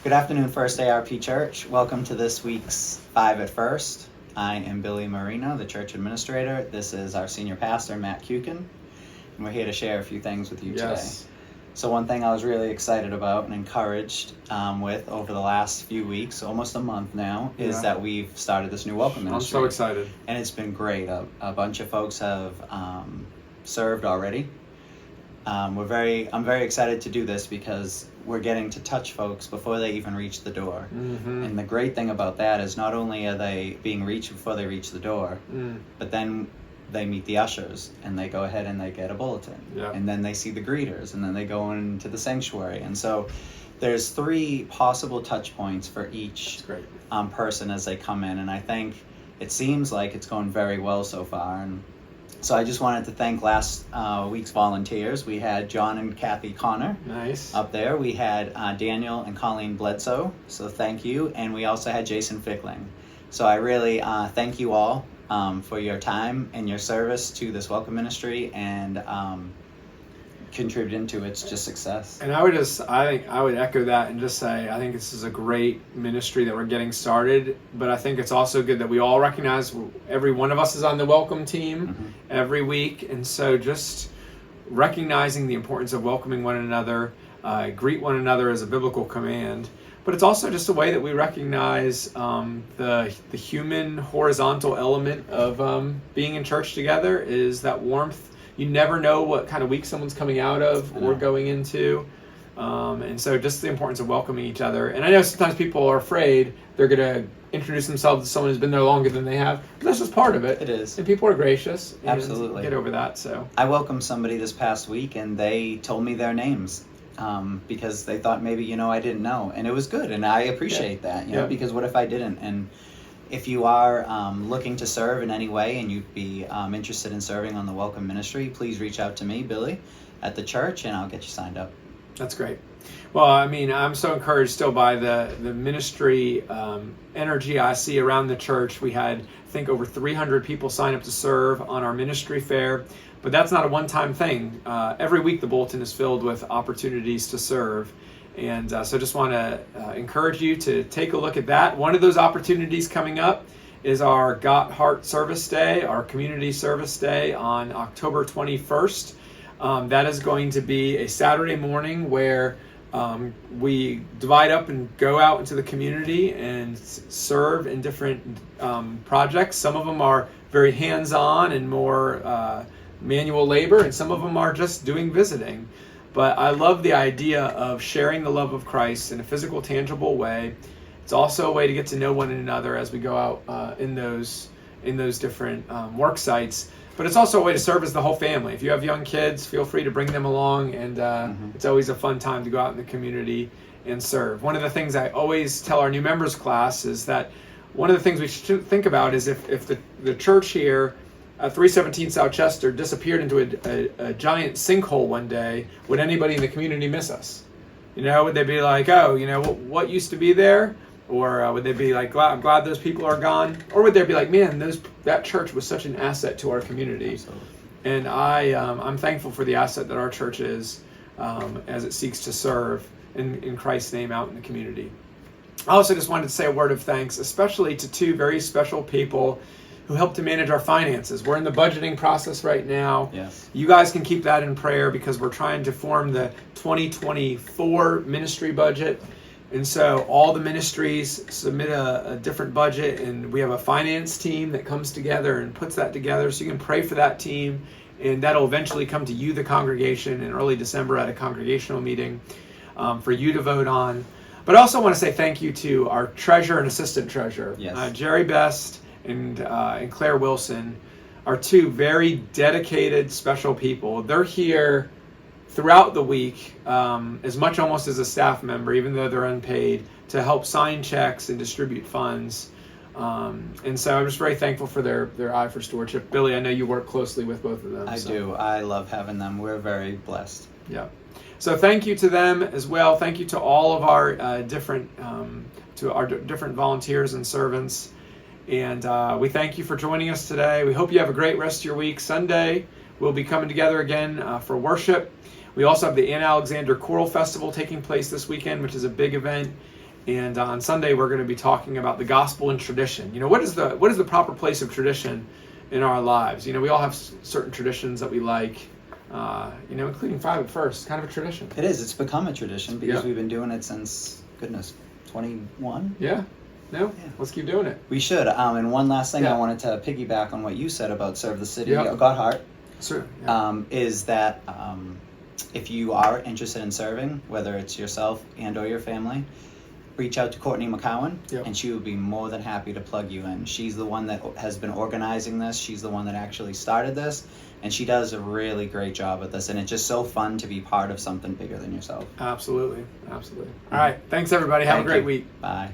Good afternoon, First ARP Church. Welcome to this week's Five at First. I am Billy Marino, the church administrator. This is our senior pastor, Matt Kukin, and we're here to share a few things with you today. So one thing I was really excited about and encouraged with over the last few weeks, almost a month now, is that we've started this new welcome ministry. I'm so excited. And it's been great. A bunch of folks have served already. I'm very excited to do this because we're getting to touch folks before they even reach the door. Mm-hmm. And the great thing about that is not only are they being reached before they reach the door, but then they meet the ushers and they go ahead and they get a bulletin. Yeah. And then they see the greeters and then they go into the sanctuary. And so there's 3 possible touch points for each person as they come in. And I think it seems like it's going very well so far. And so I just wanted to thank last week's volunteers. We had John and Kathy Connor up there. We had Daniel and Colleen Bledsoe, so thank you. And we also had Jason Fickling. So I really thank you all for your time and your service to this welcome ministry and contributing to its just success. And I would echo that and just say, I think this is a great ministry that we're getting started, but I think it's also good that we all recognize every one of us is on the welcome team every week. And so just recognizing the importance of welcoming one another, greet one another as a biblical command, but it's also just a way that we recognize the human horizontal element of being in church together is that warmth. You never know what kind of week someone's coming out of or going into. And so just the importance of welcoming each other. And I know sometimes people are afraid they're going to introduce themselves to someone who's been there longer than they have. But that's just part of it. It is. And people are gracious. And absolutely. Get over that. So I welcomed somebody this past week and they told me their names because they thought maybe, I didn't know. And it was good. And I appreciate that, know, because what if I didn't? And if you are looking to serve in any way and you'd be interested in serving on the Welcome Ministry, please reach out to me, Billy, at the church, and I'll get you signed up. That's great. Well, I mean, I'm so encouraged still by the ministry energy I see around the church. We had, I think, over 300 people sign up to serve on our ministry fair, but that's not a one-time thing. Every week the bulletin is filled with opportunities to serve. And so just want to encourage you to take a look at that. One of those opportunities coming up is our Got Heart Service Day, our Community Service Day on October 21st. That is going to be a Saturday morning where we divide up and go out into the community and serve in different projects. Some of them are very hands-on and more manual labor, and some of them are just doing visiting. But I love the idea of sharing the love of Christ in a physical, tangible way. It's also a way to get to know one another as we go out in those different work sites. But it's also a way to serve as the whole family. If you have young kids, feel free to bring them along. And it's always a fun time to go out in the community and serve. One of the things I always tell our new members class is that one of the things we should think about is if the church here 317 South Chester disappeared into a giant sinkhole one day, would anybody in the community miss us? Would they be like, oh, what used to be there? Or would they be like, I'm glad those people are gone? Or would they be like, man, that church was such an asset to our community. Absolutely. And I'm thankful for the asset that our church is as it seeks to serve in Christ's name out in the community. I also just wanted to say a word of thanks, especially to 2 very special people who help to manage our finances. We're in the budgeting process right now. Yes. You guys can keep that in prayer because we're trying to form the 2024 ministry budget. And so all the ministries submit a different budget, and we have a finance team that comes together and puts that together. So you can pray for that team, and that'll eventually come to you, the congregation, in early December at a congregational meeting for you to vote on. But I also want to say thank you to our treasurer and assistant treasurer, Jerry Best and Claire Wilson, are 2 very dedicated, special people. They're here throughout the week, as much almost as a staff member, even though they're unpaid, to help sign checks and distribute funds. And so I'm just very thankful for their eye for stewardship. Billy, I know you work closely with both of them. I do. I love having them. We're very blessed. Yeah. So thank you to them as well. Thank you to all of our different volunteers and servants. And we thank you for joining us today. We hope you have a great rest of your week. Sunday, we'll be coming together again for worship. We also have the Ann Alexander Choral Festival taking place this weekend, which is a big event. And on Sunday, we're going to be talking about the gospel and tradition. What is the proper place of tradition in our lives? We all have certain traditions that we like, including Five at First, kind of a tradition. It is. It's become a tradition because Yeah. we've been doing it since, goodness, 21? Yeah. No? Yeah. Let's keep doing it. We should. And one last thing Yeah. I wanted to piggyback on what you said about Serve the City, Yeah. God Heart, Sure. Yeah. is that if you are interested in serving, whether it's yourself and or your family, reach out to Courtney McCowan, Yep. and she would be more than happy to plug you in. She's the one that has been organizing this. She's the one that actually started this, and she does a really great job at this. And it's just so fun to be part of something bigger than yourself. Absolutely. All right. Thanks, everybody. Have a Thank great you. week. Bye.